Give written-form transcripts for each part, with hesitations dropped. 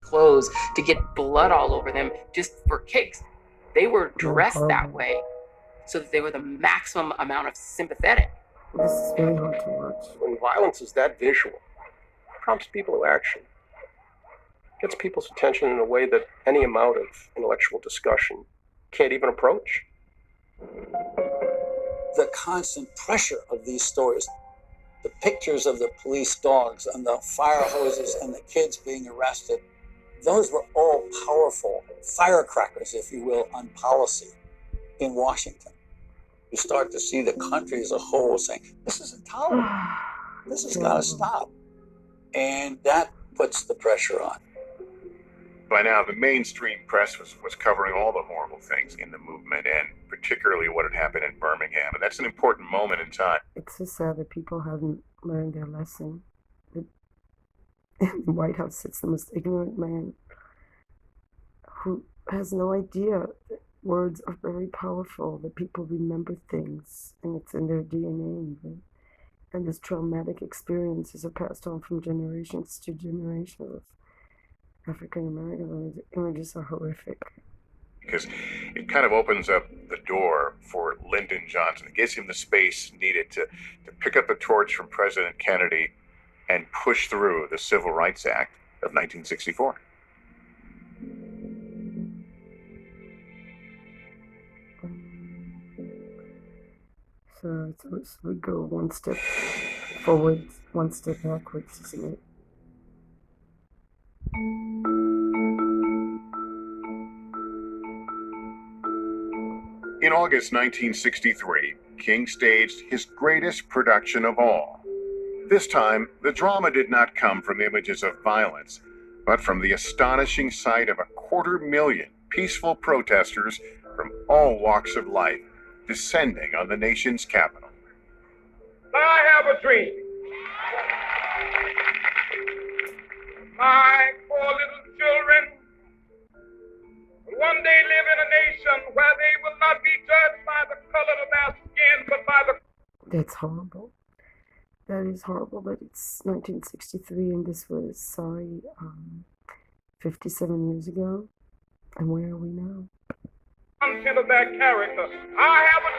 clothes to get blood all over them just for kicks. They were Yeah, dressed that horrible. way so that they were the maximum amount of sympathetic. This is very hard to watch. When violence is that visual, it prompts people to action. It gets people's attention in a way that any amount of intellectual discussion can't even approach. The constant pressure of these stories, the pictures of the police dogs and the fire hoses and the kids being arrested, those were all powerful firecrackers, if you will, on policy in Washington. You start to see the country as a whole saying, this is intolerable. This has got to stop. And that puts the pressure on. By now, the mainstream press was covering all the horrible things in the movement, and particularly what had happened in Birmingham. And that's an important moment in time. It's so sad that people haven't learned their lesson. The White House sits the most ignorant man who has no idea that words are very powerful, that people remember things, and it's in their DNA even. And these traumatic experiences are passed on from generations to generations. African American images are horrific. Because it kind of opens up the door for Lyndon Johnson. It gives him the space needed to pick up the torch from President Kennedy and push through the Civil Rights Act of 1964. So we go one step forward, one step backwards, isn't it? In August 1963, King staged his greatest production of all. This time, the drama did not come from images of violence, but from the astonishing sight of 250,000 peaceful protesters from all walks of life descending on the nation's capital. I have a dream. My poor little children will one day live in a nation where they will not be judged by the color of their skin, but by the... That's horrible. That is horrible, but it's 1963 and this was, 57 years ago. And where are we now? content of their character. I have a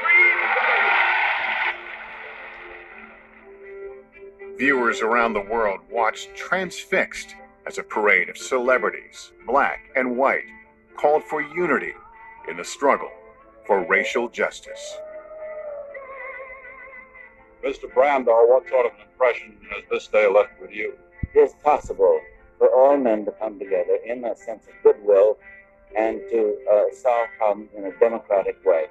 dream. Viewers around the world watched transfixed as a parade of celebrities, black and white, called for unity in the struggle for racial justice. Mr. Brandau, what sort of an impression has this day left with you? It is possible for all men to come together in a sense of goodwill and to solve problems in a democratic way.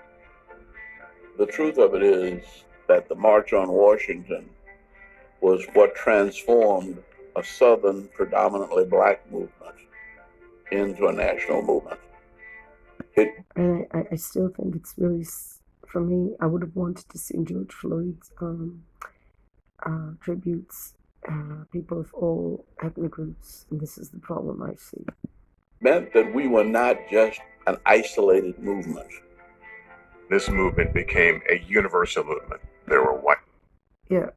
The truth of it is that the March on Washington was what transformed a Southern, predominantly black movement into a national movement. I still think it's really, for me, I would have wanted to see George Floyd's tributes, people of all ethnic groups, and this is the problem I see. Meant that we were not just an isolated movement. This movement became a universal movement. There were white. Yeah,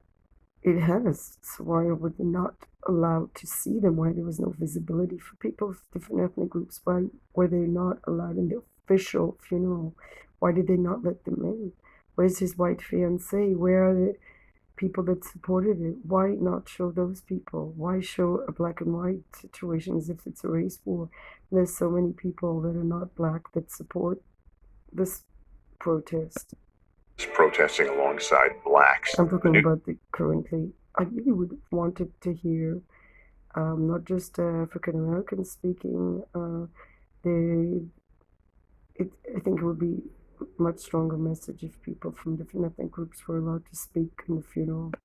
it has. So why were they not allowed to see them? Why there was no visibility for people of different ethnic groups? Why were they not allowed in the official funeral? Why did they not let them in? Where's his white fiancée? Where are the people that supported it? Why not show those people? Why show a black and white situation as if it's a race war? There's so many people that are not black that support this protest. It's protesting alongside blacks. I'm talking about the currently. I really would have wanted to hear not just African Americans speaking. I think it would be a much stronger message if people from different ethnic groups were allowed to speak in the funeral.